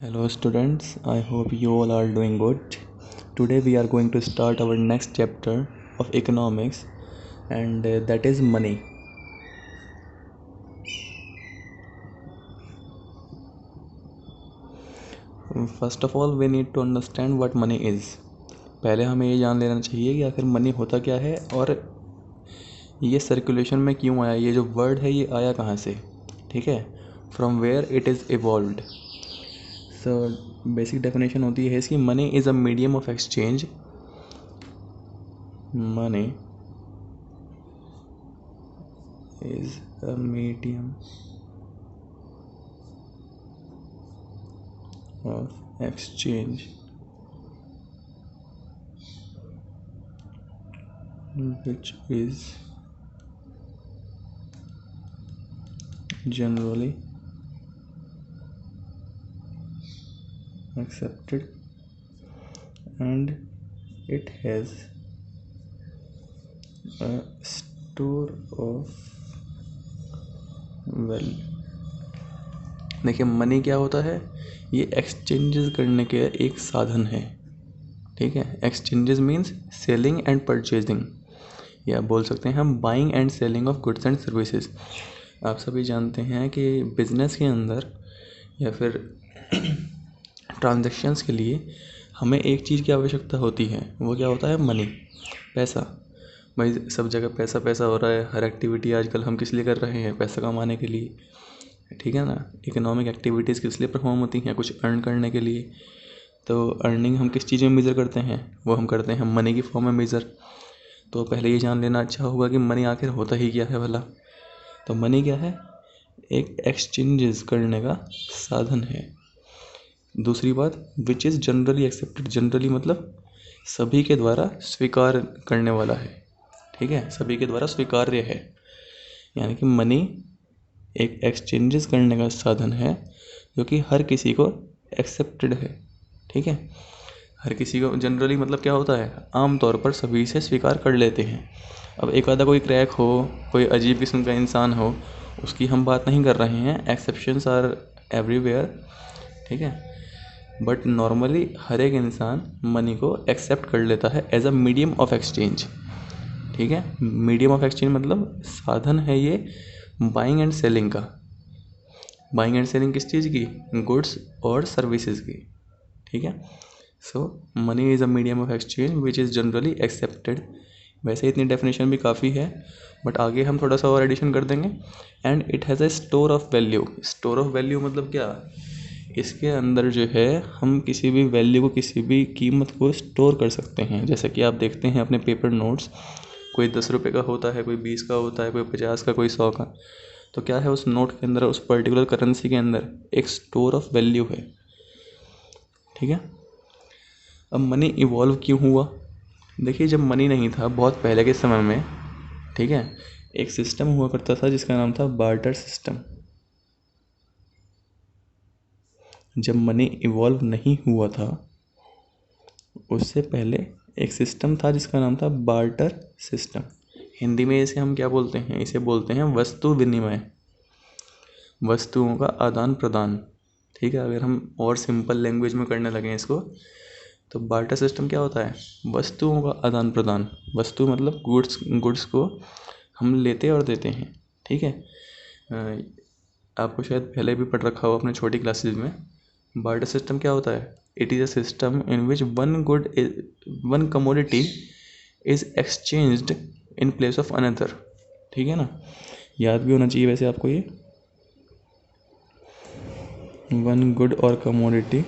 Hello students, I hope you all are doing good. Today we are going to start our next chapter of economics and that is money. First of all we need to understand what money is. पहले हमें ये जान लेना चाहिए कि आखिर money होता क्या है और ये सर्कुलेशन में क्यों आया, ये जो वर्ड है ये आया कहाँ से, ठीक है, from where it is evolved. So basic definition होती है इसकी, money is a medium of exchange. Money is a medium of exchange which is generally accepted and it has a store of value. देखिए money क्या होता है, ये exchanges करने के एक साधन है, ठीक है. Exchanges means selling and purchasing, या बोल सकते हैं हम buying and selling of goods and services. आप सभी जानते हैं कि बिजनेस के अंदर या फिर ट्रांजैक्शंस के लिए हमें एक चीज़ की आवश्यकता होती है, वो क्या होता है, मनी, पैसा. भाई सब जगह पैसा पैसा हो रहा है, हर एक्टिविटी आजकल हम किस लिए कर रहे हैं, पैसा कमाने के लिए, ठीक है ना. इकोनॉमिक एक्टिविटीज़ किस लिए परफॉर्म होती हैं, कुछ अर्न करने के लिए. तो अर्निंग हम किस चीज़ में मेज़र करते हैं, वो हम करते हैं मनी की फॉर्म में मेज़र. तो पहले ये जान लेना अच्छा होगा कि मनी आखिर होता ही क्या है भला. तो मनी क्या है, एक एक्सचेंजेस करने का साधन है. दूसरी बात, विच इज़ जनरली एक्सेप्टेड. जनरली मतलब सभी के द्वारा स्वीकार करने वाला है, ठीक है, सभी के द्वारा स्वीकार्य है. यानी कि मनी एक एक्सचेंजेस करने का साधन है जो कि हर किसी को एक्सेप्टेड है, ठीक है. हर किसी को जनरली मतलब क्या होता है, आम तौर पर सभी से स्वीकार कर लेते हैं. अब एक आधा कोई क्रैक हो, कोई अजीब किस्म का इंसान हो, उसकी हम बात नहीं कर रहे हैं. एक्सेप्शंस आर एवरीवेयर, ठीक है. बट नॉर्मली हर एक इंसान मनी को एक्सेप्ट कर लेता है as a medium of exchange, ठीक है. मीडियम ऑफ एक्सचेंज मतलब साधन है ये बाइंग एंड सेलिंग का. बाइंग एंड सेलिंग किस चीज़ की, गुड्स और सर्विसेज की, ठीक है. So money is a medium of exchange which is generally accepted. वैसे इतनी डेफिनेशन भी काफ़ी है, बट आगे हम थोड़ा सा और एडिशन कर देंगे. And it has a store of value. Store of value मतलब क्या, इसके अंदर जो है हम किसी भी वैल्यू को, किसी भी कीमत को स्टोर कर सकते हैं. जैसे कि आप देखते हैं अपने पेपर नोट्स, कोई 10 रुपये का होता है, कोई 20 का होता है, कोई 50 का, कोई 100 का. तो क्या है, उस नोट के अंदर, उस पर्टिकुलर करेंसी के अंदर एक स्टोर ऑफ वैल्यू है, ठीक है. अब मनी इवॉल्व क्यों हुआ, देखिए जब मनी नहीं था बहुत पहले के समय में, ठीक है, एक सिस्टम हुआ करता था जिसका नाम था बार्टर सिस्टम. जब मनी इवॉल्व नहीं हुआ था उससे पहले एक सिस्टम था जिसका नाम था बार्टर सिस्टम. हिंदी में इसे हम क्या बोलते हैं, इसे बोलते हैं वस्तु विनिमय, वस्तुओं का आदान प्रदान, ठीक है. अगर हम और सिंपल लैंग्वेज में करने लगें इसको, तो बार्टर सिस्टम क्या होता है, वस्तुओं का आदान प्रदान. वस्तु मतलब गुड्स को हम लेते और देते हैं, ठीक है. आपको शायद पहले भी पढ़ रखा हो अपने छोटी क्लासेज में. बार्टर सिस्टम क्या होता है, it is a system in which one commodity is exchanged in place of another, ठीक है ना. याद भी होना चाहिए वैसे आपको ये, वन गुड और कमोडिटी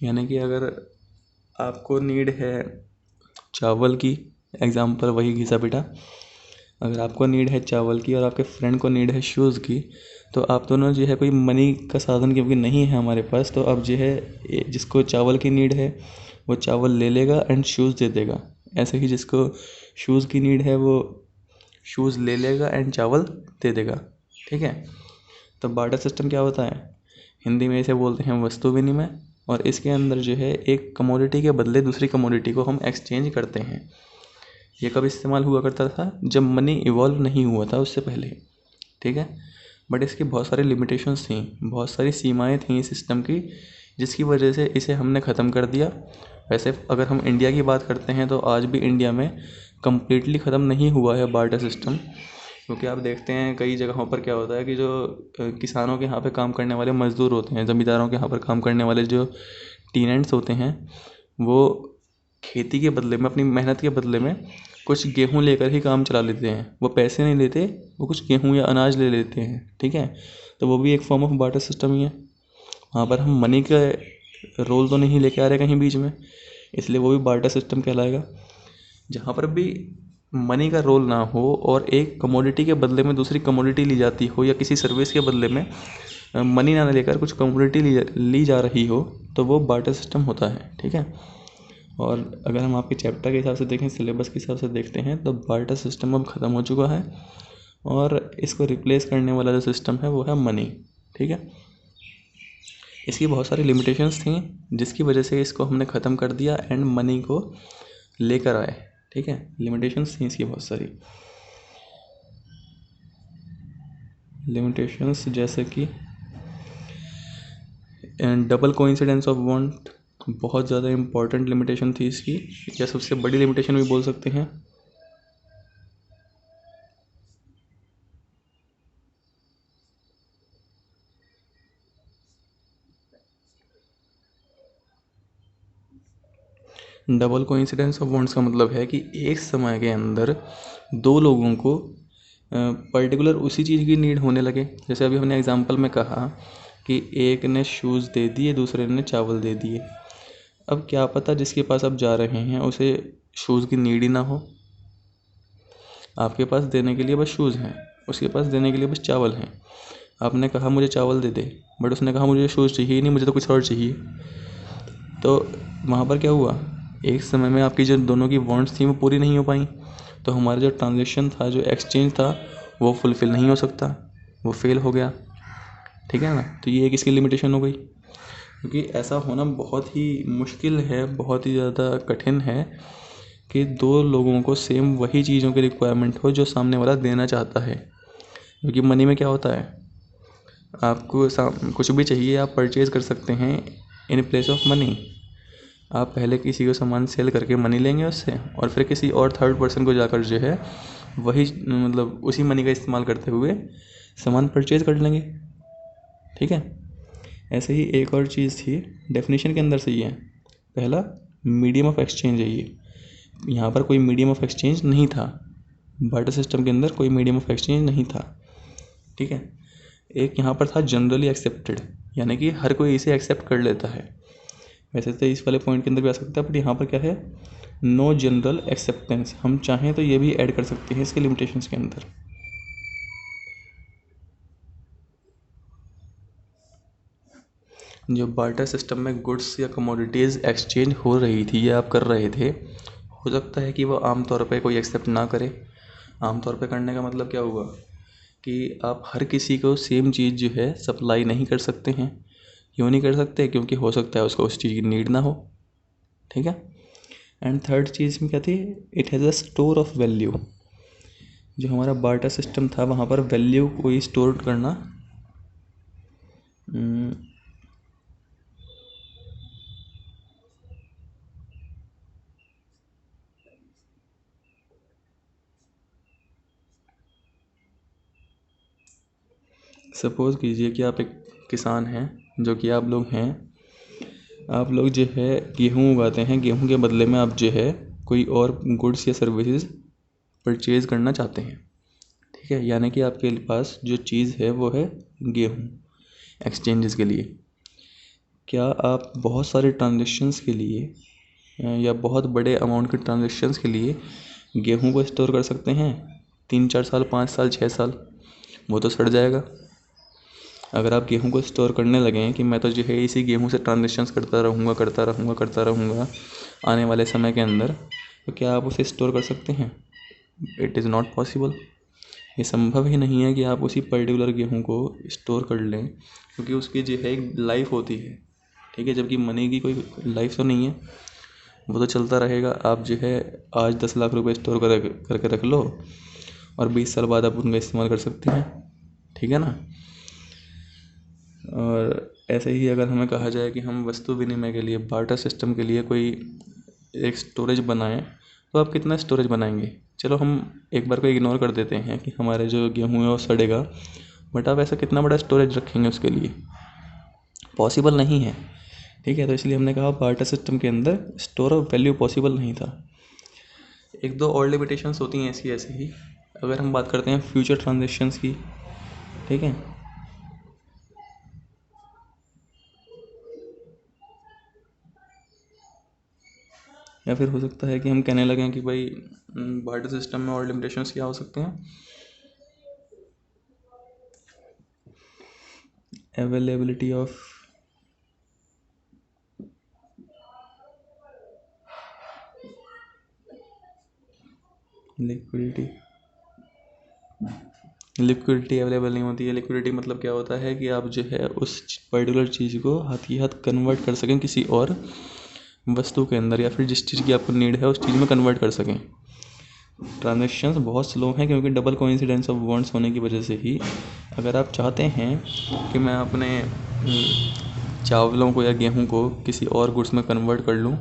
यानी कि अगर आपको नीड है चावल की, एग्जांपल वही घिसा पिटा, अगर आपको नीड है चावल की और आपके फ्रेंड को नीड है शूज़ की, तो आप दोनों जो है, कोई मनी का साधन क्योंकि नहीं है हमारे पास, तो अब जो है जिसको चावल की नीड है वो चावल ले लेगा एंड शूज़ दे देगा. ऐसे ही जिसको शूज़ की नीड है वो शूज़ ले लेगा एंड चावल दे देगा, ठीक है. तो बार्टर सिस्टम क्या होता है, हिंदी में इसे बोलते हैं वस्तु विनिमय, और इसके अंदर जो है एक कमोडिटी के बदले दूसरी कमोडिटी को हम एक्सचेंज करते हैं। ये कब इस्तेमाल हुआ करता था, जब मनी इवॉल्व नहीं हुआ था उससे पहले, ठीक है। बट इसकी बहुत सारी लिमिटेशंस थी, बहुत सारी सीमाएं थी इस सिस्टम की, जिसकी वजह से इसे हमने ख़त्म कर दिया। वैसे अगर हम इंडिया की बात करते हैं तो आज भी इंडिया में कम्प्लीटली ख़त्म नहीं हुआ है बार्टर सिस्टम, क्योंकि आप देखते हैं कई जगहों पर क्या होता है कि जो किसानों के यहाँ पे काम करने वाले मज़दूर होते हैं, ज़मींदारों के यहाँ पर काम करने वाले जो टीनेंट्स होते हैं, वो खेती के बदले में, अपनी मेहनत के बदले में कुछ गेहूँ लेकर ही काम चला लेते हैं। वो पैसे नहीं लेते, वो कुछ गेहूँ या अनाज ले लेते हैं, ठीक है। तो वो भी एक फॉर्म ऑफ बार्टर सिस्टम ही है। वहाँ पर हम मनी का रोल तो नहीं लेके आ रहे कहीं बीच में, इसलिए वो भी बार्टर सिस्टम कहलाएगा। जहाँ पर भी मनी का रोल ना हो और एक कमोडिटी के बदले में दूसरी कमोडिटी ली जाती हो, या किसी सर्विस के बदले में मनी ना लेकर कुछ कमोडिटी ली जा रही हो, तो वो बार्टर सिस्टम होता है, ठीक है। और अगर हम आपके चैप्टर के हिसाब से देखें, सिलेबस के हिसाब से देखते हैं, तो बार्टर सिस्टम अब ख़त्म हो चुका है और इसको रिप्लेस करने वाला जो सिस्टम है वो है मनी, ठीक है। इसकी बहुत सारी लिमिटेशंस थी, जिसकी वजह से इसको हमने ख़त्म कर दिया एंड मनी को लेकर आए, ठीक है। लिमिटेशंस थी इसकी बहुत सारी। लिमिटेशंस जैसे कि डबल कोइंसिडेंस ऑफ वांट, बहुत ज़्यादा इम्पॉर्टेंट लिमिटेशन थी इसकी, या सबसे बड़ी लिमिटेशन भी बोल सकते हैं। डबल कोइंसिडेंस ऑफ वांट्स का मतलब है कि एक समय के अंदर दो लोगों को पर्टिकुलर उसी चीज़ की नीड होने लगे। जैसे अभी हमने एग्जांपल में कहा कि एक ने शूज़ दे दिए, दूसरे ने चावल दे दिए। अब क्या पता जिसके पास आप जा रहे हैं उसे शूज़ की नीड ही ना हो, आपके पास देने के लिए बस शूज़ हैं, उसके पास देने के लिए बस चावल हैं। आपने कहा मुझे चावल दे दे, बट उसने कहा मुझे शूज़ चाहिए ही नहीं, मुझे तो कुछ और चाहिए। तो वहाँ पर क्या हुआ, एक समय में आपकी जो दोनों की वांट्स थी वो पूरी नहीं हो पाई, तो हमारा जो ट्रांजेक्शन था, जो एक्सचेंज था, वो फुलफ़िल नहीं हो सकता, वो फेल हो गया, ठीक है ना। तो ये एक इसकी लिमिटेशन हो गई, क्योंकि ऐसा होना बहुत ही मुश्किल है, बहुत ही ज़्यादा कठिन है कि दो लोगों को सेम वही चीज़ों की रिक्वायरमेंट हो जो सामने वाला देना चाहता है। क्योंकि मनी में क्या होता है, आपको कुछ भी चाहिए आप परचेज़ कर सकते हैं इन प्लेस ऑफ मनी। आप पहले किसी को सामान सेल करके मनी लेंगे उससे, और फिर किसी और थर्ड पर्सन को जाकर जो है वही मतलब उसी मनी का इस्तेमाल करते हुए सामान परचेज़ कर लेंगे, ठीक है। ऐसे ही एक और चीज़ थी डेफिनेशन के अंदर से, ये है पहला मीडियम ऑफ एक्सचेंज है। ये यहाँ पर कोई मीडियम ऑफ एक्सचेंज नहीं था, बार्टर सिस्टम के अंदर कोई मीडियम ऑफ एक्सचेंज नहीं था, ठीक है। एक यहाँ पर था जनरली एक्सेप्टेड, यानी कि हर कोई इसे एक्सेप्ट कर लेता है। वैसे तो इस वाले पॉइंट के अंदर भी आ सकता है, बट यहाँ पर क्या है, नो जनरल एक्सेप्टेंस। हम चाहें तो ये भी ऐड कर सकते हैं इसके लिमिटेशंस के अंदर। जो बार्टर सिस्टम में गुड्स या कमोडिटीज़ एक्सचेंज हो रही थी या आप कर रहे थे, हो सकता है कि वो आमतौर पे कोई एक्सेप्ट ना करे। आमतौर पे करने का मतलब क्या हुआ कि आप हर किसी को सेम चीज़ जो है सप्लाई नहीं कर सकते हैं। क्यों नहीं कर सकते, क्योंकि हो सकता है उसको उस चीज़ की नीड ना हो, ठीक है। एंड थर्ड चीज़ में क्या थी, it has a store of value. जो हमारा बार्टर सिस्टम था वहाँ पर वैल्यू को स्टोर करना सपोज़ कीजिए कि आप एक किसान हैं, जो कि आप लोग हैं, आप लोग जो है गेहूँ उगाते हैं, गेहूँ के बदले में आप जो है कोई और गुड्स या सर्विसेज परचेज़ करना चाहते हैं, ठीक है। यानी कि आपके पास जो चीज़ है वो है गेहूँ एक्सचेंजेस के लिए। क्या आप बहुत सारे ट्रांजेक्शन्स के लिए या बहुत बड़े अमाउंट के ट्रांजेक्शन्स के लिए गेहूँ को स्टोर कर सकते हैं 3-4 साल, 5 साल, 6 साल? वो तो सड़ जाएगा। अगर आप गेहूँ को स्टोर करने लगें कि मैं तो जो है इसी गेहूँ से ट्रांजेक्शन्स करता रहूँगा आने वाले समय के अंदर, तो क्या आप उसे स्टोर कर सकते हैं? It is not possible. ये संभव ही नहीं है कि आप उसी पर्टिकुलर गेहूँ को स्टोर कर लें, क्योंकि उसकी जो है एक लाइफ होती है, ठीक है। जबकि मनी की कोई लाइफ तो नहीं है, वो तो चलता रहेगा। आप जो है आज 10 लाख रुपए स्टोर करके रख लो और 20 साल बाद आप उनका इस्तेमाल कर सकते हैं, ठीक है ना। और ऐसे ही अगर हमें कहा जाए कि हम वस्तु विनिमय के लिए, बार्टर सिस्टम के लिए कोई एक स्टोरेज बनाएं, तो आप कितना स्टोरेज बनाएंगे। चलो हम एक बार को इग्नोर कर देते हैं कि हमारे जो गेहूँ है वो सड़ेगा, बट आप ऐसा कितना बड़ा स्टोरेज रखेंगे उसके लिए, पॉसिबल नहीं है, ठीक है। तो इसलिए हमने कहा बार्टर सिस्टम के अंदर स्टोर ऑफ वैल्यू पॉसिबल नहीं था। एक दो और लिमिटेशंस होती हैं ऐसी ही। अगर हम बात करते हैं फ्यूचर ट्रांजेक्शन्स की, ठीक है, या फिर हो सकता है कि हम कहने लगें कि भाई बार्टर सिस्टम में और लिमिटेशंस क्या हो सकते हैं। अवेलेबिलिटी ऑफ लिक्विडिटी अवेलेबल नहीं होती है। लिक्विडिटी मतलब क्या होता है कि आप जो है उस पर्टिकुलर चीज़ को हाथ ही हाथ कन्वर्ट कर सकें किसी और वस्तु के अंदर, या फिर जिस चीज़ की आपको नीड है उस चीज़ में कन्वर्ट कर सकें। ट्रांजेक्शन्स बहुत स्लो हैं क्योंकि डबल कोइंसिडेंस ऑफ बॉन्ड्स होने की वजह से ही। अगर आप चाहते हैं कि मैं अपने चावलों को या गेहूं को किसी और गुड्स में कन्वर्ट कर लूं,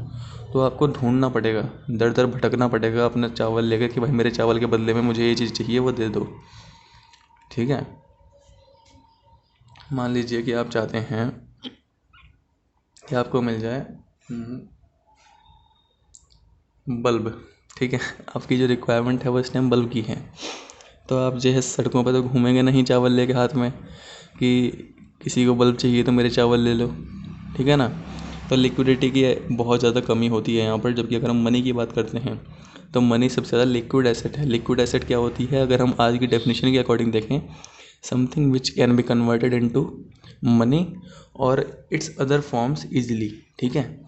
तो आपको ढूंढना पड़ेगा, दर दर भटकना पड़ेगा अपना चावल लेकर कि भाई मेरे चावल के बदले में मुझे ये चीज़ चाहिए, वो दे दो, ठीक है। मान लीजिए कि आप चाहते हैं कि आपको मिल जाए बल्ब, ठीक है। आपकी जो रिक्वायरमेंट है वो इस टाइम बल्ब की है, तो आप जो है सड़कों पर तो घूमेंगे नहीं चावल लेके हाथ में कि किसी को बल्ब चाहिए तो मेरे चावल ले लो, ठीक है ना। तो लिक्विडिटी की बहुत ज़्यादा कमी होती है यहाँ पर। जबकि अगर हम मनी की बात करते हैं तो मनी सबसे ज़्यादा लिक्विड एसेट है। लिक्विड एसेट क्या होती है, अगर हम आज की डेफिनेशन के अकॉर्डिंग देखें, something which can be converted into money और इट्स अदर फॉर्म्स इजीली, ठीक है।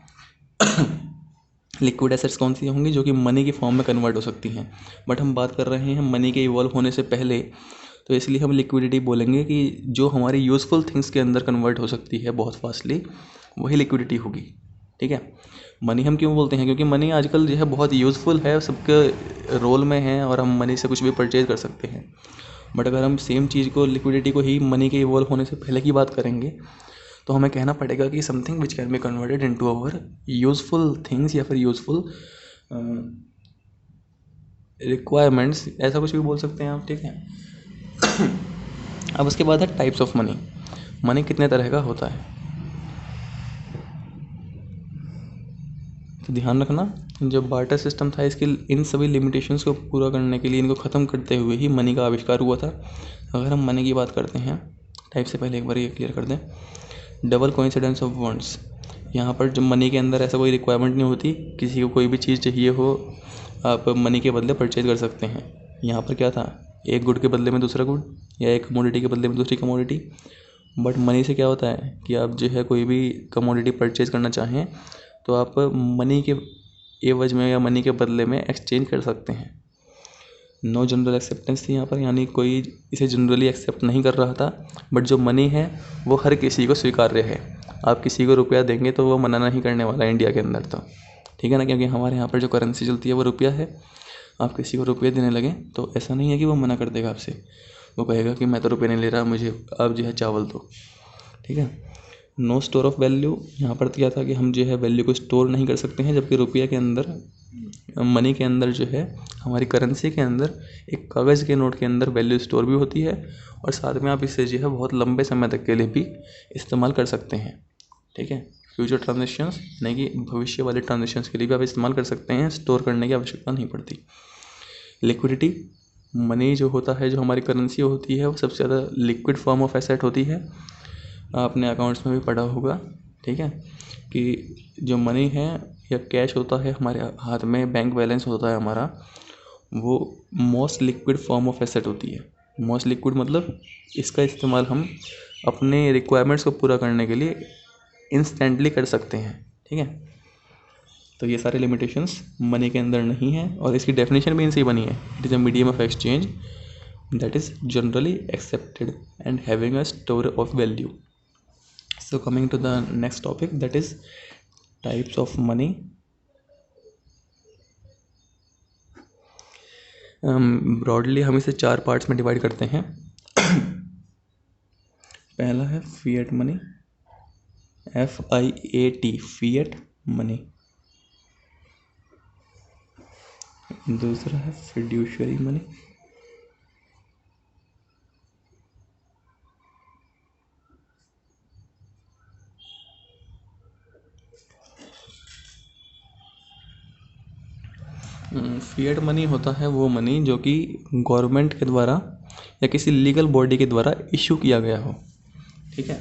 लिक्विड एसेट्स कौन सी होंगी, जो कि मनी की फॉर्म में कन्वर्ट हो सकती हैं। बट हम बात कर रहे हैं मनी के इवॉल्व होने से पहले, तो इसलिए हम लिक्विडिटी बोलेंगे कि जो हमारी यूज़फुल थिंग्स के अंदर कन्वर्ट हो सकती है बहुत फास्टली, वही लिक्विडिटी होगी, ठीक है। मनी हम क्यों बोलते हैं, क्योंकि मनी आजकल जो है बहुत यूज़फुल है, सबके रोल में है और हम मनी से कुछ भी परचेज कर सकते हैं। बट अगर हम सेम चीज़ को, लिक्विडिटी को ही मनी के इवॉल्व होने से पहले की बात करेंगे, तो हमें कहना पड़ेगा कि something which can be converted into our useful things या फिर यूज़फुल रिक्वायरमेंट्स, ऐसा कुछ भी बोल सकते हैं आप, ठीक है। अब उसके बाद है टाइप्स ऑफ मनी। मनी कितने तरह का होता है, तो ध्यान रखना, जो बार्टर सिस्टम था इसके इन सभी लिमिटेशंस को पूरा करने के लिए, इनको ख़त्म करते हुए ही मनी का आविष्कार हुआ था। अगर हम मनी की बात करते हैं, टाइप से पहले एक बार ये क्लियर कर दें, डबल कोइंसिडेंस ऑफ बॉन्ड्स। यहाँ पर जो मनी के अंदर ऐसा कोई रिक्वायरमेंट नहीं होती, किसी को कोई भी चीज़ चाहिए हो आप मनी के बदले परचेज कर सकते हैं। यहाँ पर क्या था, एक गुड के बदले में दूसरा गुड, या एक कमोडिटी के बदले में दूसरी कमोडिटी। बट मनी से क्या होता है कि आप जो है कोई भी कमोडिटी परचेज करना चाहें तो आप मनी के एवज में या मनी के बदले में एक्सचेंज कर सकते हैं। नो जनरल एक्सेप्टेंस थी यहाँ पर, यानी कोई इसे जनरली एक्सेप्ट नहीं कर रहा था। बट जो मनी है वो हर किसी को स्वीकार्य है। आप किसी को रुपया देंगे तो वो मना नहीं करने वाला है इंडिया के अंदर, तो ठीक है ना, क्योंकि हमारे यहाँ पर जो करेंसी चलती है वो रुपया है। आप किसी को रुपये देने लगें तो ऐसा नहीं है कि वो मना कर देगा आपसे, वो कहेगा कि मैं तो रुपये नहीं ले रहा, मुझे आप जो है चावल दो, ठीक है। नो स्टोर ऑफ वैल्यू, यहाँ पर क्या था कि हम जो है वैल्यू को स्टोर नहीं कर सकते हैं। जबकि रुपया के अंदर, मनी के अंदर जो है, हमारी करेंसी के अंदर एक कागज़ के नोट के अंदर वैल्यू स्टोर भी होती है, और साथ में आप इसे जो है बहुत लंबे समय तक के लिए भी इस्तेमाल कर सकते हैं, ठीक है। फ्यूचर ट्रांजेक्शन्स यानी कि भविष्य वाले ट्रांजेक्शन्स के लिए भी आप इस्तेमाल कर सकते हैं, स्टोर करने की आवश्यकता नहीं पड़ती। लिक्विडिटी, मनी जो होता है, जो हमारी करेंसी होती है, वो सबसे ज़्यादा लिक्विड फॉर्म ऑफ एसेट होती है। आपने अकाउंट्स में भी पढ़ा होगा, ठीक है, कि जो मनी है या कैश होता है हमारे हाथ में, बैंक बैलेंस होता है हमारा, वो most liquid form of asset होती है। मोस्ट लिक्विड मतलब इसका इस्तेमाल हम अपने रिक्वायरमेंट्स को पूरा करने के लिए इंस्टेंटली कर सकते हैं, ठीक है। तो ये सारे लिमिटेशंस मनी के अंदर नहीं है, और इसकी डेफिनेशन भी इनसे ही बनी है। It is a medium of exchange that is generally accepted and having a store of value. So coming to the next topic, that is types of money. Broadly हम इसे 4 पार्ट्स में डिवाइड करते हैं. पहला है fiat money, FIAT, fiat money. दूसरा है fiduciary money. Fiat money होता है वो मनी जो कि गवर्नमेंट के द्वारा या किसी लीगल बॉडी के द्वारा इशू किया गया हो. ठीक है.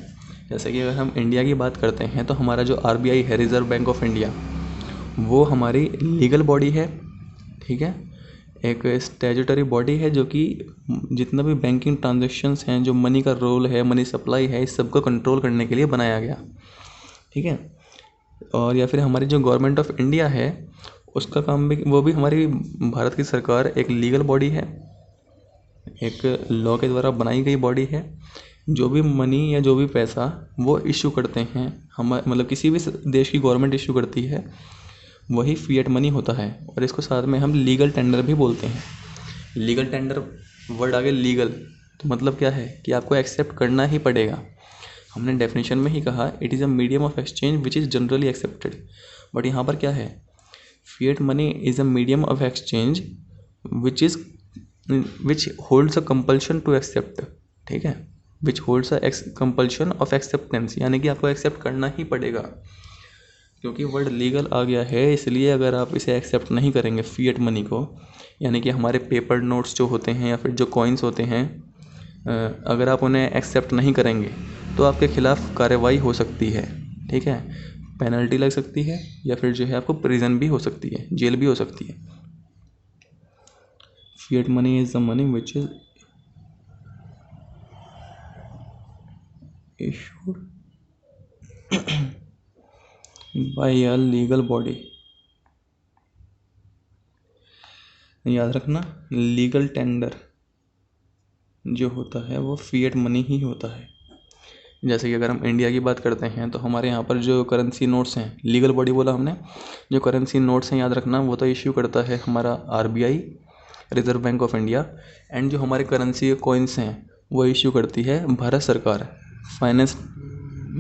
जैसे कि अगर हम इंडिया की बात करते हैं तो हमारा जो RBI है, रिजर्व बैंक ऑफ इंडिया, वो हमारी लीगल बॉडी है. ठीक है. एक स्टैट्यूटरी बॉडी है जो कि जितना भी बैंकिंग ट्रांजेक्शन्स हैं, जो मनी का रोल है, मनी सप्लाई है, इस सबको कंट्रोल करने के लिए बनाया गया. ठीक है. और या फिर हमारी जो गवर्नमेंट ऑफ इंडिया है उसका काम भी, वो भी हमारी भारत की सरकार एक लीगल बॉडी है, एक लॉ के द्वारा बनाई गई बॉडी है. जो भी मनी या जो भी पैसा वो इशू करते हैं, हम मतलब किसी भी देश की गवर्नमेंट इशू करती है, वही फिएट मनी होता है. और इसको साथ में हम लीगल टेंडर भी बोलते हैं. लीगल टेंडर वर्ड आगे लीगल, तो मतलब क्या है कि आपको एक्सेप्ट करना ही पड़ेगा. हमने डेफिनेशन में ही कहा it is a medium of exchange which is generally accepted. But यहाँ पर क्या है, fiat money is a medium of exchange which holds a compulsion to accept. ठीक है. Which holds a compulsion of acceptance, यानी कि आपको एक्सेप्ट करना ही पड़ेगा. क्योंकि वर्ड लीगल आ गया है, इसलिए अगर आप इसे एक्सेप्ट नहीं करेंगे फिएट मनी को, यानी कि हमारे पेपर नोट्स जो होते हैं या फिर जो कॉइन्स होते हैं, अगर आप उन्हें एक्सेप्ट नहीं करेंगे तो आपके खिलाफ़ कार्रवाई हो सकती है. ठीक है. पेनल्टी लग सकती है या फिर जो है आपको प्रिजन भी हो सकती है, जेल भी हो सकती है. Fiat money is the money which is issued by a legal body. याद रखना, लीगल टेंडर जो होता है वो फिएट मनी ही होता है. जैसे कि अगर हम इंडिया की बात करते हैं तो हमारे यहाँ पर जो करेंसी नोट्स हैं, लीगल बॉडी बोला हमने, जो करेंसी नोट्स हैं याद रखना वो तो इश्यू करता है हमारा RBI, reserve bank of India. And जो हमारे करेंसी कॉइन्स हैं वो इश्यू करती है भारत सरकार, फाइनेंस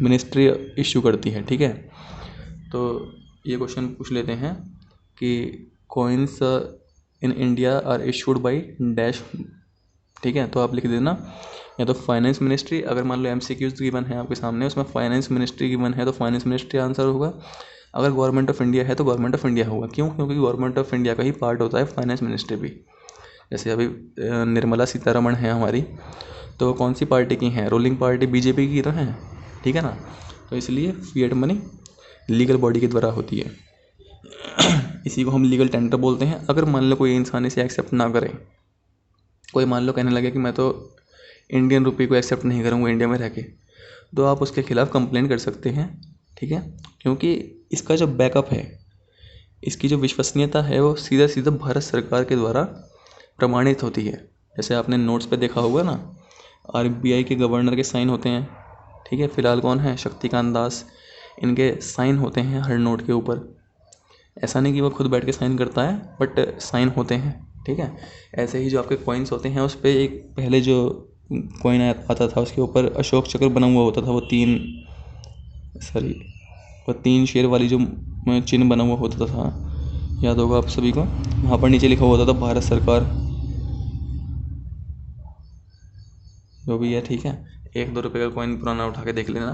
मिनिस्ट्री इशू करती है. ठीक है. तो ये क्वेश्चन पूछ लेते हैं कि coins in India are issued by dash. ठीक है. तो आप लिख देना या तो फाइनेंस मिनिस्ट्री, अगर मान लो MCQs गिवन है आपके सामने, उसमें फाइनेंस मिनिस्ट्री गिवन है तो फाइनेंस मिनिस्ट्री आंसर होगा. अगर गवर्नमेंट ऑफ इंडिया है तो गवर्नमेंट ऑफ इंडिया होगा. क्यों? क्योंकि गवर्नमेंट ऑफ इंडिया का ही पार्ट होता है फाइनेंस मिनिस्ट्री भी. जैसे अभी निर्मला सीतारमण है हमारी, तो कौन सी पार्टी की हैं? रूलिंग पार्टी BJP की तो हैं. ठीक है ना. तो इसलिए फिएट मनी लीगल बॉडी के द्वारा होती है. इसी को हम लीगल टेंडर बोलते हैं. अगर मान लो कोई इंसान इसे एक्सेप्ट ना करे, कोई मान लो कहने लगे कि मैं तो इंडियन रुपये को एक्सेप्ट नहीं करूँगा इंडिया में रह के, तो आप उसके खिलाफ़ कंप्लेंट कर सकते हैं. ठीक है. क्योंकि इसका जो बैकअप है, इसकी जो विश्वसनीयता है वो सीधा सीधा भारत सरकार के द्वारा प्रमाणित होती है. जैसे आपने नोट्स पे देखा होगा ना, RBI के गवर्नर के साइन होते हैं. ठीक है. फ़िलहाल कौन है? शक्तिकांत दास. इनके साइन होते हैं हर नोट के ऊपर. ऐसा नहीं कि वो खुद बैठ के साइन करता है, बट साइन होते हैं. ठीक है. ऐसे ही जो आपके कॉइन्स होते हैं उस पर एक पहले जो कॉइन आता था उसके ऊपर अशोक चक्र बना हुआ होता था, वो तीन शेर वाली जो चिन्ह बना हुआ होता था, याद होगा आप सभी को. वहाँ पर नीचे लिखा हुआ होता था भारत सरकार, जो भी है. ठीक है. 1-2 रुपये का कॉइन पुराना उठा के देख लेना.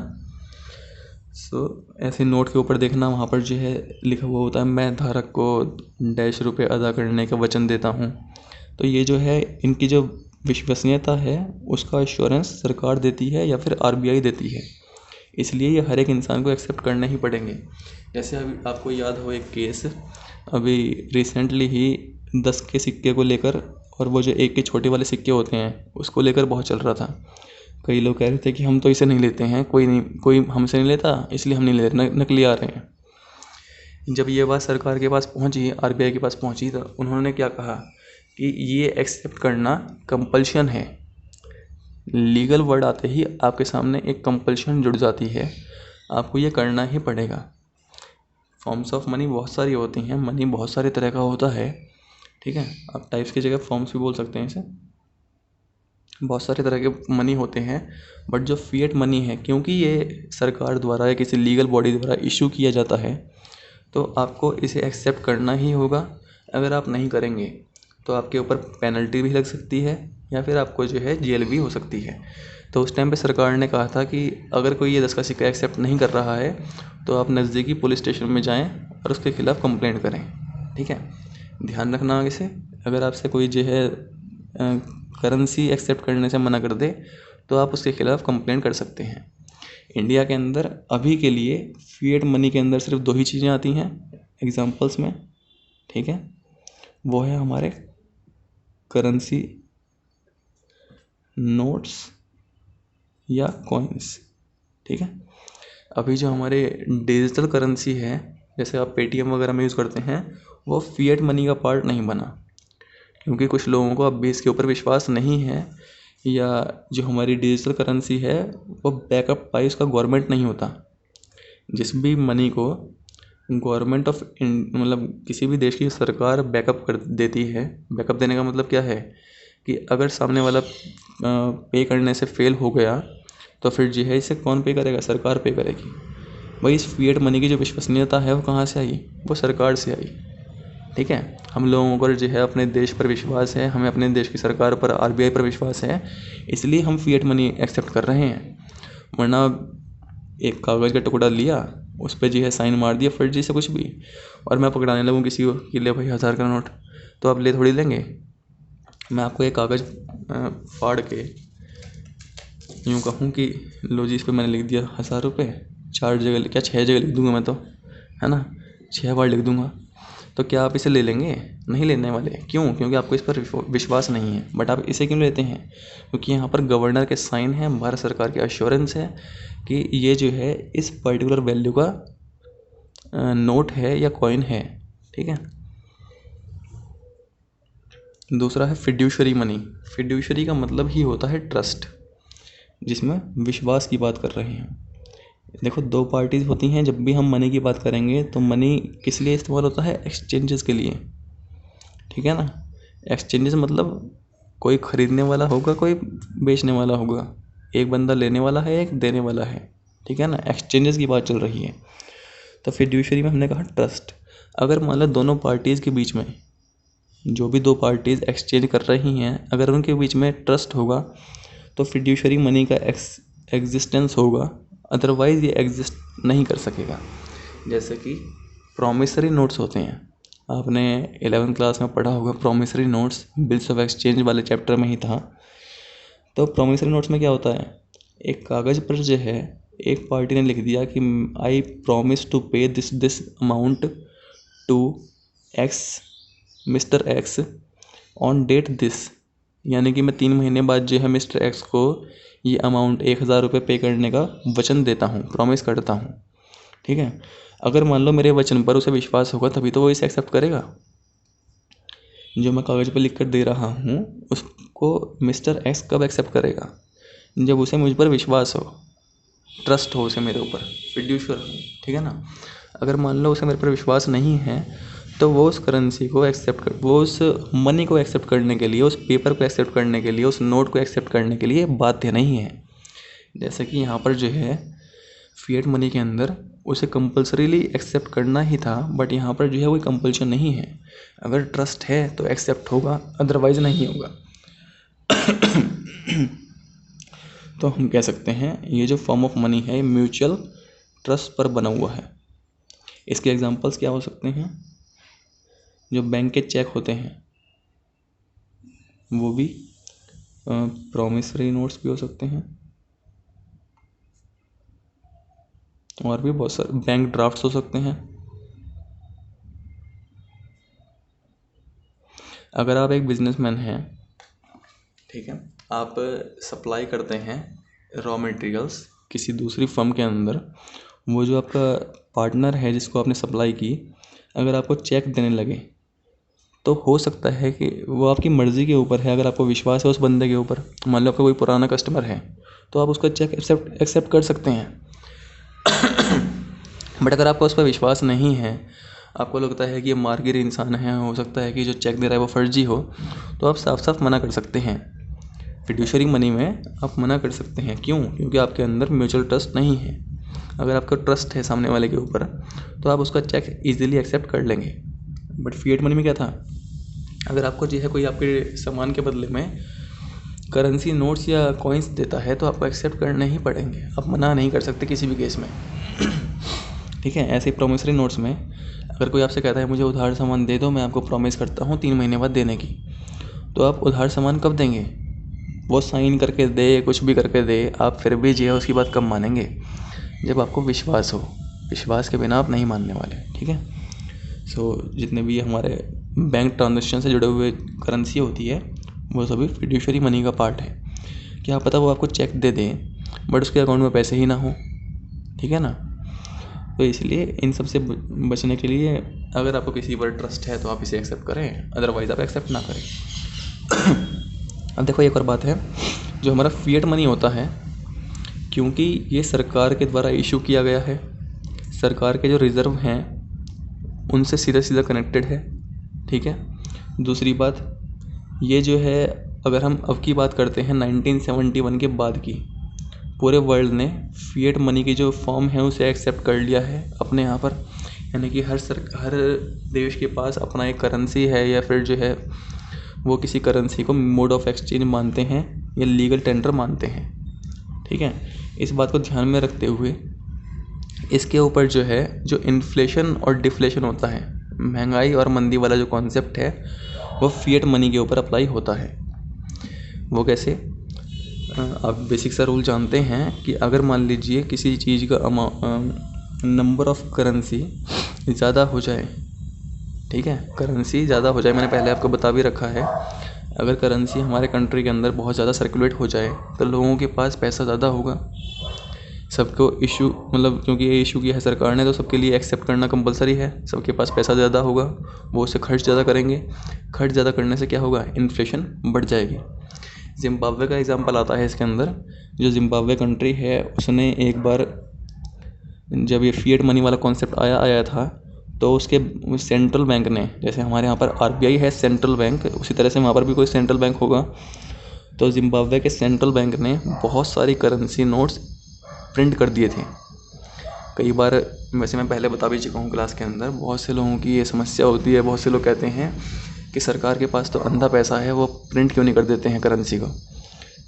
ऐसे नोट के ऊपर देखना, वहाँ पर जो है लिखा हुआ होता है मैं धारक को डैश रुपये अदा करने का वचन देता हूँ. तो ये जो है इनकी जो विश्वसनीयता है उसका एश्योरेंस सरकार देती है या फिर RBI देती है. इसलिए ये हर एक इंसान को एक्सेप्ट करने ही पड़ेंगे. जैसे अभी आपको याद हो एक केस, अभी रिसेंटली ही 10 के सिक्के को लेकर और वो जो 1 के छोटे वाले सिक्के होते हैं उसको लेकर बहुत चल रहा था. कई लोग कह रहे थे कि हम तो इसे नहीं लेते हैं, कोई हमसे नहीं लेता इसलिए हम नहीं ले रहे, नकली आ रहे हैं. जब ये बात सरकार के पास पहुंची, RBI के पास पहुंची, तो उन्होंने क्या कहा कि ये एक्सेप्ट करना कंपल्शन है। लीगल वर्ड आते ही आपके सामने एक कंपल्शन जुड़ जाती है, आपको ये करना ही पड़ेगा। फॉर्म्स ऑफ मनी बहुत सारी होती हैं, मनी बहुत सारे तरह का होता है, ठीक है। आप टाइप्स की जगह फॉर्म्स भी बोल सकते हैं इसे। बहुत सारे तरह के मनी होते हैं, बट जो फिएट मनी है, क्योंकि ये सरकार द्वारा या किसी लीगल बॉडी द्वारा इशू किया जाता है, तो आपको इसे एक्सेप्ट करना ही होगा। अगर आप नहीं करेंगे तो आपके ऊपर पेनल्टी भी लग सकती है, या फिर आपको जो है जेल भी हो सकती है। तो उस टाइम पे सरकार ने कहा था कि अगर कोई ये 10 का सिक्का एक्सेप्ट नहीं कर रहा है तो आप नज़दीकी पुलिस स्टेशन में जाएं और उसके खिलाफ़ कंप्लेंट करें, ठीक है। ध्यान रखना आगे से, अगर आपसे कोई जो है करेंसी एक्सेप्ट करने से मना कर दे तो आप उसके खिलाफ़ कंप्लेंट कर सकते हैं। इंडिया के अंदर अभी के लिए फिएट मनी के अंदर सिर्फ 2 ही चीज़ें आती हैं एग्जांपल्स में, ठीक है। वो है हमारे करेंसी नोट्स या कॉइन्स, ठीक है। अभी जो हमारे डिजिटल करेंसी है, जैसे आप पेटीएम वगैरह में यूज़ करते हैं, वो फिएट मनी का पार्ट नहीं बना, क्योंकि कुछ लोगों को अब भी इसके ऊपर विश्वास नहीं है, या जो हमारी डिजिटल करेंसी है वो बैकअप बाय उसका गवर्नमेंट नहीं होता। जिस भी मनी को गवर्नमेंट ऑफ मतलब किसी भी देश की सरकार बैकअप कर देती है, बैकअप देने का मतलब क्या है कि अगर सामने वाला पे करने से फेल हो गया तो फिर जो है इसे कौन पे करेगा, सरकार पे करेगी। वही इस फिएट मनी की जो विश्वसनीयता है वो कहाँ से आई, वो सरकार से आई, ठीक है। हम लोगों को जो है अपने देश पर विश्वास है, हमें अपने देश की सरकार पर, आरबीआई पर विश्वास है, इसलिए हम फिएट मनी एक्सेप्ट कर रहे हैं। वरना एक कागज़ का टुकड़ा लिया, उस पर जो है साइन मार दिया फर्जी से कुछ भी, और मैं पकड़ाने लगूँ किसी को कि ले भाई 1000 का नोट, तो आप ले थोड़ी लेंगे। मैं आपको एक कागज़ फाड़ के यूँ कहूँ कि लो जी, इस पर मैंने लिख दिया 1000 रुपये, 4 जगह क्या 6 जगह लिख दूँगा मैं तो, है ना, 6 बार लिख दूँगा, तो क्या आप इसे ले लेंगे? नहीं लेने वाले। क्यों? क्योंकि आपको इस पर विश्वास नहीं है। बट आप इसे क्यों लेते हैं? क्योंकि यहाँ पर गवर्नर के साइन है, भारत सरकार की एश्योरेंस है कि ये जो है इस पर्टिकुलर वैल्यू का नोट है या कॉइन है, ठीक है। दूसरा है फिड्यूशरी मनी। फिड्यूशरी का मतलब ही होता है ट्रस्ट, जिसमें विश्वास की बात कर रहे हैं। देखो, 2 पार्टीज़ होती हैं जब भी हम मनी की बात करेंगे, तो मनी किस लिए इस्तेमाल होता है? एक्सचेंजेस के लिए, ठीक है ना। एक्सचेंजेस मतलब कोई ख़रीदने वाला होगा, कोई बेचने वाला होगा, एक बंदा लेने वाला है, एक देने वाला है, ठीक है ना। एक्सचेंजेस की बात चल रही है। तो फिड्यूशरी में हमने कहा ट्रस्ट। अगर मान लो दोनों पार्टीज़ के बीच में, जो भी 2 पार्टीज़ एक्सचेंज कर रही हैं, अगर उनके बीच में ट्रस्ट होगा तो फिड्यूशरी मनी का एग्जिस्टेंस होगा, अदरवाइज़ ये एग्जिस्ट नहीं कर सकेगा। जैसे कि प्रॉमिसरी नोट्स होते हैं, आपने 11th क्लास में पढ़ा होगा promissory notes, bills of exchange वाले चैप्टर में ही था। तो प्रॉमिसरी नोट्स में क्या होता है, एक कागज़ पर जो है एक पार्टी ने लिख दिया कि I promise to pay this amount to X mister X on date this, यानी कि मैं 3 महीने बाद जो है मिस्टर एक्स को ये अमाउंट 1000 रुपये पे करने का वचन देता हूँ, प्रॉमिस करता हूँ, ठीक है। अगर मान लो मेरे वचन पर उसे विश्वास होगा तभी तो वो इसे एक्सेप्ट करेगा। जो मैं कागज़ पर लिख कर दे रहा हूँ उसको मिस्टर एक्स कब एक्सेप्ट करेगा? जब उसे मुझ पर विश्वास हो, ट्रस्ट हो उसे मेरे ऊपर, फिड्यूशर हो, ठीक है ना। अगर मान लो उसे मेरे पर विश्वास नहीं है तो वो उस करेंसी को वो उस मनी को एक्सेप्ट करने के लिए, उस पेपर को एक्सेप्ट करने के लिए, उस नोट को एक्सेप्ट करने के लिए बाध्य नहीं है। जैसे कि यहाँ पर जो है फिएट मनी के अंदर उसे कंपल्सरीली एक्सेप्ट करना ही था, बट यहाँ पर जो है कोई कंपल्शन नहीं है। अगर ट्रस्ट है तो एक्सेप्ट होगा, अदरवाइज़ नहीं होगा। तो हम कह सकते हैं ये जो फॉर्म ऑफ मनी है म्यूचुअल ट्रस्ट पर बना हुआ है। इसके एग्जांपल्स क्या हो सकते हैं? जो बैंक के चेक होते हैं वो भी प्रॉमिसरी नोट्स भी हो सकते हैं, और भी बहुत सारे बैंक ड्राफ्ट्स हो सकते हैं। अगर आप एक बिजनेसमैन हैं, ठीक है, आप सप्लाई करते हैं रॉ मटेरियल्स किसी दूसरी फर्म के अंदर, वो जो आपका पार्टनर है जिसको आपने सप्लाई की, अगर आपको चेक देने लगे तो हो सकता है कि वो आपकी मर्ज़ी के ऊपर है। अगर आपको विश्वास है उस बंदे के ऊपर, मान लो आपका कोई पुराना कस्टमर है, तो आप उसका चेक एक्सेप्ट कर सकते हैं। बट अगर आपको उस पर विश्वास नहीं है, आपको लगता है कि ये मारगिर इंसान है, हो सकता है कि जो चेक दे रहा है वो फर्जी हो, तो आप साफ साफ मना कर सकते हैं। फिड्यूशियरी मनी में आप मना कर सकते हैं। क्यों? क्योंकि आपके अंदर म्यूचुअल ट्रस्ट नहीं है। अगर आपका ट्रस्ट है सामने वाले के ऊपर, तो आप उसका चेक ईजिली एक्सेप्ट कर लेंगे। बट फिएट मनी में क्या था, अगर आपको जो है कोई आपके सामान के बदले में करेंसी नोट्स या कॉइन्स देता है, तो आपको एक्सेप्ट करने ही पड़ेंगे। आप मना नहीं कर सकते किसी भी केस में। ठीक है। ऐसे ही प्रोमिसरी नोट्स में अगर कोई आपसे कहता है मुझे उधार सामान दे दो, मैं आपको प्रॉमिस करता हूँ 3 महीने बाद देने की, तो आप उधार सामान कब देंगे? वो साइन करके दे, कुछ भी करके दे, आप फिर भी जो है उसकी बात कब मानेंगे? जब आपको विश्वास हो। विश्वास के बिना आप नहीं मानने वाले। ठीक है। सो जितने भी हमारे बैंक ट्रांजेक्शन से जुड़े हुए करेंसी होती है, वो सभी फिड्यूशियरी मनी का पार्ट है। क्या पता वो आपको चेक दे दें बट उसके अकाउंट में पैसे ही ना हो। ठीक है ना। तो इसलिए इन सब से बचने के लिए अगर आपको किसी पर ट्रस्ट है तो आप इसे एक्सेप्ट करें, अदरवाइज़ आप एक्सेप्ट ना करें। अब देखो एक और बात है, जो हमारा फिएट मनी होता है, क्योंकि ये सरकार के द्वारा इशू किया गया है, सरकार के जो रिज़र्व हैं उनसे सीधा सीधा कनेक्टेड है। ठीक है। दूसरी बात ये जो है, अगर हम अब की बात करते हैं 1971 के बाद की, पूरे वर्ल्ड ने फिएट मनी की जो फॉर्म है उसे एक्सेप्ट कर लिया है अपने यहाँ पर। यानी कि हर देश के पास अपना एक करेंसी है, या फिर जो है वो किसी करेंसी को मोड ऑफ एक्सचेंज मानते हैं या लीगल टेंडर मानते हैं। ठीक है। इस बात को ध्यान में रखते हुए इसके ऊपर जो है, जो इन्फ्लेशन और डिफ्लेशन होता है, महंगाई और मंदी वाला जो कॉन्सेप्ट है, वो फिएट मनी के ऊपर अप्लाई होता है। वो कैसे? आप बेसिक सा रूल जानते हैं कि अगर मान लीजिए किसी चीज़ का नंबर ऑफ करेंसी ज़्यादा हो जाए, ठीक है, करेंसी ज़्यादा हो जाए, मैंने पहले आपको बता भी रखा है, अगर करेंसी हमारे कंट्री के अंदर बहुत ज़्यादा सर्कुलेट हो जाए तो लोगों के पास पैसा ज़्यादा होगा। सबको इशू, मतलब क्योंकि ये इशू किया है सरकार ने, तो सबके लिए एक्सेप्ट करना कंपलसरी है। सबके पास पैसा ज़्यादा होगा, वो उसे खर्च ज़्यादा करेंगे। खर्च ज़्यादा करने से क्या होगा? इन्फ्लेशन बढ़ जाएगी। जिम्बाब्वे का एग्जांपल आता है इसके अंदर। जो जिम्बाब्वे कंट्री है, उसने एक बार जब ये फिएट मनी वाला कॉन्सेप्ट आया था, तो उसके सेंट्रल बैंक ने, जैसे हमारे यहाँ पर आरबीआई है सेंट्रल बैंक, उसी तरह से वहाँ पर भी कोई सेंट्रल बैंक होगा। तो जिम्बाब्वे के सेंट्रल बैंक ने बहुत सारी करेंसी नोट्स प्रिंट कर दिए थे। कई बार, वैसे मैं पहले बता भी चुका हूँ क्लास के अंदर, बहुत से लोगों की ये समस्या होती है। बहुत से लोग कहते हैं कि सरकार के पास तो अंधा पैसा है, वो प्रिंट क्यों नहीं कर देते हैं करेंसी को।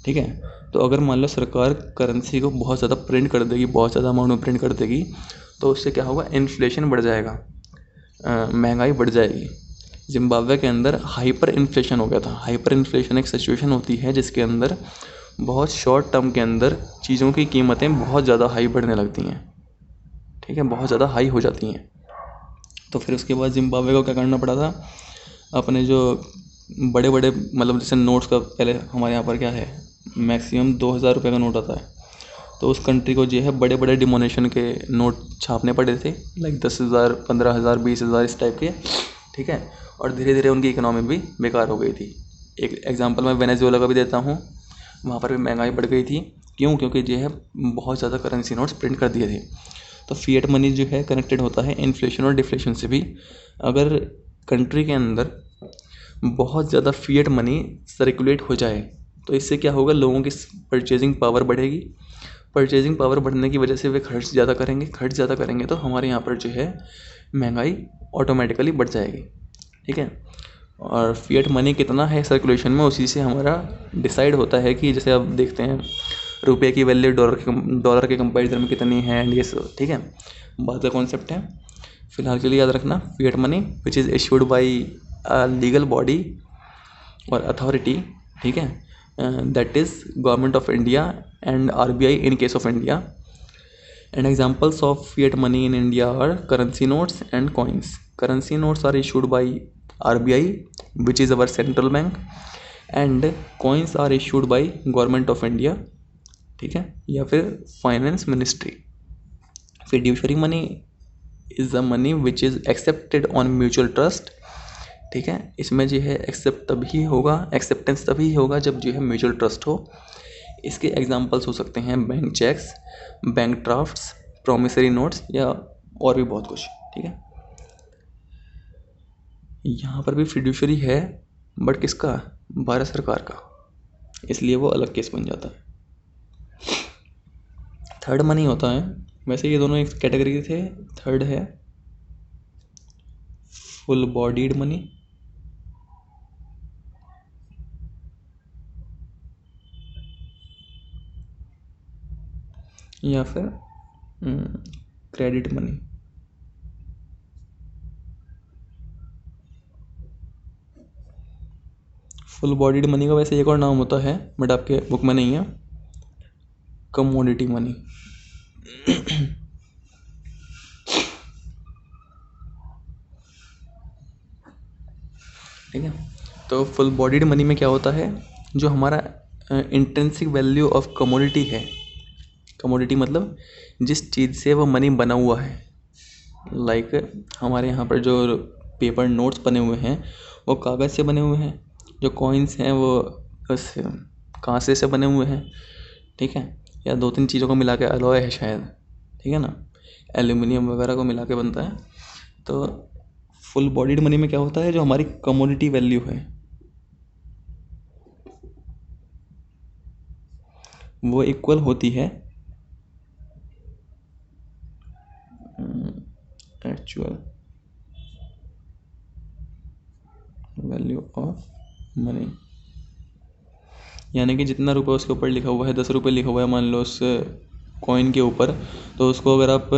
ठीक है। तो अगर मान लो सरकार करेंसी को बहुत ज़्यादा प्रिंट कर देगी, बहुत ज़्यादा अमाउंट में प्रिंट कर देगी, तो उससे क्या होगा? इन्फ्लेशन बढ़ जाएगा, महंगाई बढ़ जाएगी। जिम्बाब्वे के अंदर हाइपर इन्फ्लेशन हो गया था। हाइपर इन्फ्लेशन एक सिचुएशन होती है जिसके अंदर बहुत शॉर्ट टर्म के अंदर चीज़ों की कीमतें बहुत ज़्यादा हाई बढ़ने लगती हैं। ठीक है, बहुत ज़्यादा हाई हो जाती हैं। तो फिर उसके बाद जिम्बाब्वे को क्या करना पड़ा था? अपने जो बड़े बड़े, मतलब जैसे नोट्स का, पहले हमारे यहाँ पर क्या है, मैक्सिमम 2000 रुपये का नोट आता है, तो उस कंट्री को जो है बड़े बड़े डिमोनेशन के नोट छापने पड़े थे, लाइक 10,000, 15,000, 20,000 इस टाइप के। ठीक है। और धीरे धीरे उनकी इकोनॉमी भी बेकार हो गई थी। एक एग्जांपल मैं वेनेजुएला का भी देता हूँ, वहाँ पर भी महंगाई बढ़ गई थी। क्यों? क्योंकि जो है बहुत ज़्यादा करेंसी नोट्स प्रिंट कर दिए थे। तो फिएट मनी जो है कनेक्टेड होता है इन्फ्लेशन और डिफ्लेशन से भी। अगर कंट्री के अंदर बहुत ज़्यादा फिएट मनी सर्कुलेट हो जाए, तो इससे क्या होगा? लोगों की परचेजिंग पावर बढ़ेगी। परचेजिंग पावर बढ़ने की वजह से वे खर्च ज़्यादा करेंगे। खर्च ज़्यादा करेंगे तो हमारे यहाँ पर जो है महंगाई ऑटोमेटिकली बढ़ जाएगी। ठीक है। और फिएट मनी कितना है सर्कुलेशन में, उसी से हमारा डिसाइड होता है कि जैसे आप देखते हैं रुपये की वैल्यू डॉलर के कंपैरिजन में कितनी है, एंड ये सब। ठीक है, बात का कॉन्सेप्ट है। फिलहाल के लिए याद रखना, fiat money which is issued by a legal body और अथॉरिटी, ठीक है, that is government of India and RBI in case of India. And examples of fiat money in India are currency notes and coins. Currency notes are issued by RBI, which is our central bank, and coins are issued by Government of India, ठीक है, या फिर finance ministry. Fiduciary money is the money which is accepted on mutual trust ठीक है। इसमें जो है acceptance तभी होगा जब जो है म्यूचुअल ट्रस्ट हो। इसके एग्जांपल्स हो सकते हैं bank cheques, bank drafts, promissory notes या और भी बहुत कुछ, ठीक है। यहाँ पर भी फिड्यूशरी है, बट किसका? भारत सरकार का, इसलिए वो अलग केस बन जाता है। थर्ड मनी होता है, वैसे ये दोनों एक कैटेगरी थे। थर्ड है फुल बॉडीड मनी, या फिर credit money. Full bodied money का वैसे एक और नाम होता है, बट आपके बुक में नहीं है, कमोडिटी मनी। ठीक है। तो फुल बॉडीड मनी में क्या होता है, जो हमारा इंट्रिंसिक वैल्यू ऑफ कमोडिटी है, कमोडिटी मतलब जिस चीज़ से वो मनी बना हुआ है। लाइक हमारे यहाँ पर जो पेपर नोट्स बने हुए हैं वो कागज़ से बने हुए हैं, जो कॉइन्स हैं वो बस कांसे से बने हुए हैं, ठीक है। या 2-3 चीज़ों को मिला के अलॉय है शायद, ठीक है ना, एल्यूमिनियम वगैरह को मिला के बनता है। तो फुल बॉडीड मनी में क्या होता है, जो हमारी कमोडिटी वैल्यू है वो इक्वल होती है एक्चुअल वैल्यू ऑफ मनी। यानी कि जितना रुपये उसके ऊपर लिखा हुआ है, 10 रुपये लिखा हुआ है मान लो उस कॉइन के ऊपर, तो उसको अगर आप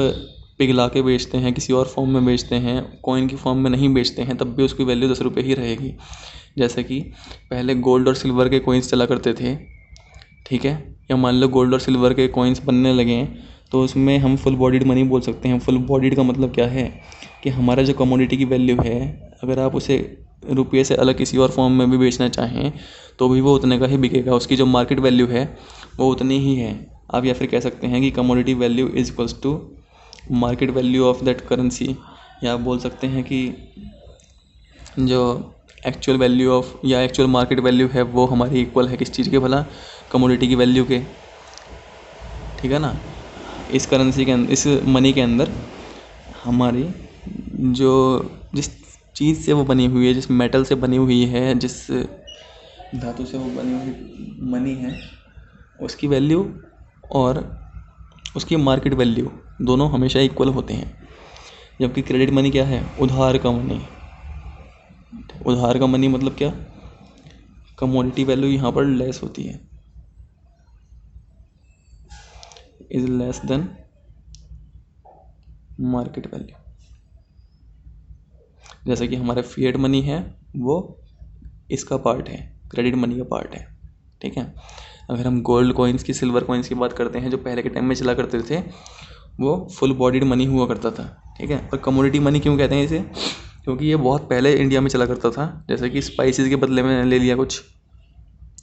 पिघला के बेचते हैं, किसी और फॉर्म में बेचते हैं, कॉइन की फॉर्म में नहीं बेचते हैं, तब भी उसकी वैल्यू 10 रुपये ही रहेगी। जैसे कि पहले गोल्ड और सिल्वर के कॉइन्स चला करते थे, ठीक है, या मान लो गोल्ड और सिल्वर के कॉइन्स बनने लगे हैं, तो उसमें हम फुल बॉडीड मनी बोल सकते हैं। फुल बॉडीड का मतलब क्या है कि हमारा जो कमोडिटी की वैल्यू है, अगर आप उसे रुपये से अलग किसी और फॉर्म में भी बेचना चाहें तो भी वो उतने का ही बिकेगा, उसकी जो मार्केट वैल्यू है वो उतनी ही है। आप या फिर कह सकते हैं कि commodity value is equals to market value of that currency, या आप बोल सकते हैं कि जो एक्चुअल वैल्यू ऑफ या एक्चुअल मार्केट वैल्यू है वो हमारी इक्वल है किस चीज़ के भला, कमोडिटी की वैल्यू के, ठीक है ना। इस करेंसी के अंदर, इस मनी के अंदर हमारी जो जिस चीज़ से वो बनी हुई है, जिस मेटल से बनी हुई है, जिस धातु से वो बनी हुई मनी है, उसकी वैल्यू और उसकी मार्केट वैल्यू दोनों हमेशा इक्वल होते हैं। जबकि क्रेडिट मनी क्या है, उधार का मनी। उधार का मनी मतलब क्या, कमोडिटी वैल्यू यहाँ पर लेस होती है, is less than market value. जैसे कि हमारा फिएट मनी है वो इसका पार्ट है, क्रेडिट मनी का पार्ट है, ठीक है। अगर हम गोल्ड कॉइन्स की, सिल्वर कॉइन्स की बात करते हैं जो पहले के टाइम में चला करते थे, वो फुल बॉडीड मनी हुआ करता था, ठीक है। और कमोडिटी मनी क्यों कहते हैं इसे, क्योंकि ये बहुत पहले इंडिया में चला करता था। जैसे कि स्पाइसेस के बदले में ले लिया कुछ,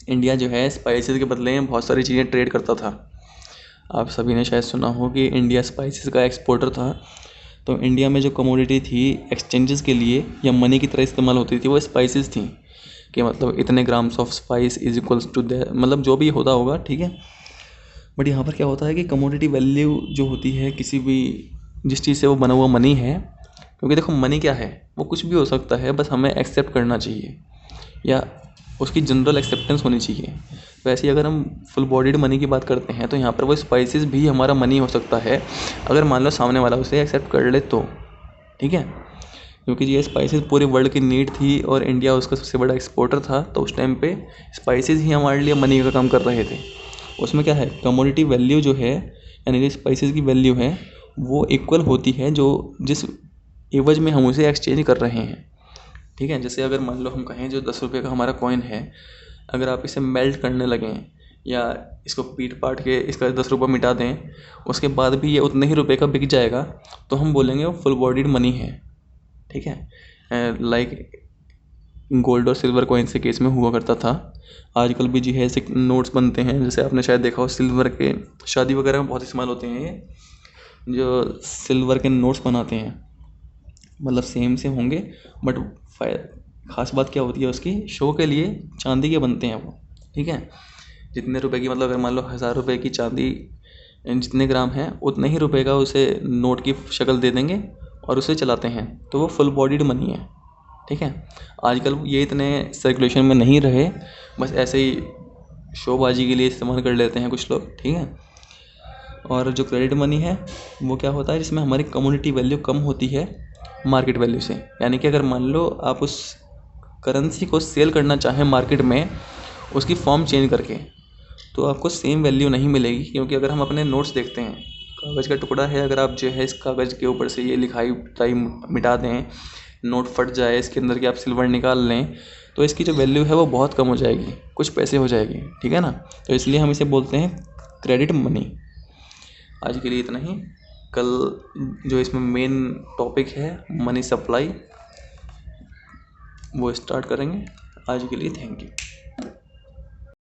इंडिया जो है स्पाइसेस के बदले में बहुत सारी चीज़ें ट्रेड करता था। आप सभी ने शायद सुना हो कि इंडिया स्पाइसेस का एक्सपोर्टर था। तो इंडिया में जो कमोडिटी थी एक्सचेंजेस के लिए या मनी की तरह इस्तेमाल होती थी, वो स्पाइसेस थी, कि मतलब इतने grams of spice is equals to the, मतलब जो भी होता होगा, ठीक है। बट यहाँ पर क्या होता है कि कमोडिटी वैल्यू जो होती है किसी भी जिस चीज़ से वो बना हुआ मनी है, क्योंकि देखो मनी क्या है, वो कुछ भी हो सकता है, बस हमें एक्सेप्ट करना चाहिए या उसकी जनरल एक्सेप्टेंस होनी चाहिए। वैसे ही अगर हम फुल बॉडीड मनी की बात करते हैं तो यहाँ पर वो स्पाइसेस भी हमारा मनी हो सकता है, अगर मान लो सामने वाला उसे एक्सेप्ट कर ले तो, ठीक है। क्योंकि ये स्पाइसेस पूरे वर्ल्ड की नीड थी और इंडिया उसका सबसे बड़ा एक्सपोर्टर था, तो उस टाइम पे स्पाइसेस ही हमारे लिए मनी का काम कर रहे थे। उसमें क्या है, कमोडिटी वैल्यू जो है, यानी कि स्पाइसेस की वैल्यू है, वो इक्वल होती है जो जिस एवज में हम उसे एक्सचेंज कर रहे हैं, ठीक है। जैसे अगर मान लो हम कहें जो 10 रुपये का हमारा कॉइन है, अगर आप इसे मेल्ट करने लगें या इसको पीट पाट के इसका 10 रुपये मिटा दें, उसके बाद भी ये उतने ही रुपये का बिक जाएगा, तो हम बोलेंगे वो फुल बॉडीड मनी है, ठीक है। लाइक गोल्ड और सिल्वर कॉइन्स के केस में हुआ करता था। आजकल भी जी है ऐसे नोट्स बनते हैं, जैसे आपने शायद देखा हो सिल्वर के, शादी वगैरह में बहुत इस्तेमाल होते हैं ये जो सिल्वर के नोट्स बनाते हैं, मतलब सेम से होंगे बट ख़ास बात क्या होती है उसकी, शो के लिए चांदी के बनते हैं वो, ठीक है। जितने रुपए की, मतलब अगर मान लो 1000 रुपये की चांदी जितने ग्राम है उतने ही रुपए का उसे नोट की शक्ल दे देंगे और उसे चलाते हैं, तो वो फुल बॉडीड मनी है, ठीक है। आजकल ये इतने सर्कुलेशन में नहीं रहे, बस ऐसे ही शोबाजी के लिए इस्तेमाल कर लेते हैं कुछ लोग, ठीक है। और जो क्रेडिट मनी है वो क्या होता है, जिसमें हमारी कम्युनिटी वैल्यू कम होती है मार्केट वैल्यू से। यानी कि अगर मान लो आप उस करेंसी को सेल करना चाहें मार्केट में उसकी फॉर्म चेंज करके, तो आपको सेम वैल्यू नहीं मिलेगी। क्योंकि अगर हम अपने नोट्स देखते हैं, कागज़ का टुकड़ा है, अगर आप जो है इस कागज़ के ऊपर से ये लिखाई टाई मिटा दें, नोट फट जाए, इसके अंदर की आप सिल्वर निकाल लें, तो इसकी जो वैल्यू है वो बहुत कम हो जाएगी, कुछ पैसे हो जाएगी, ठीक है ना। तो इसलिए हम इसे बोलते हैं क्रेडिट मनी। आज के लिए इतना ही। कल जो इसमें मेन टॉपिक है मनी सप्लाई, वो स्टार्ट करेंगे। आज के लिए थैंक यू।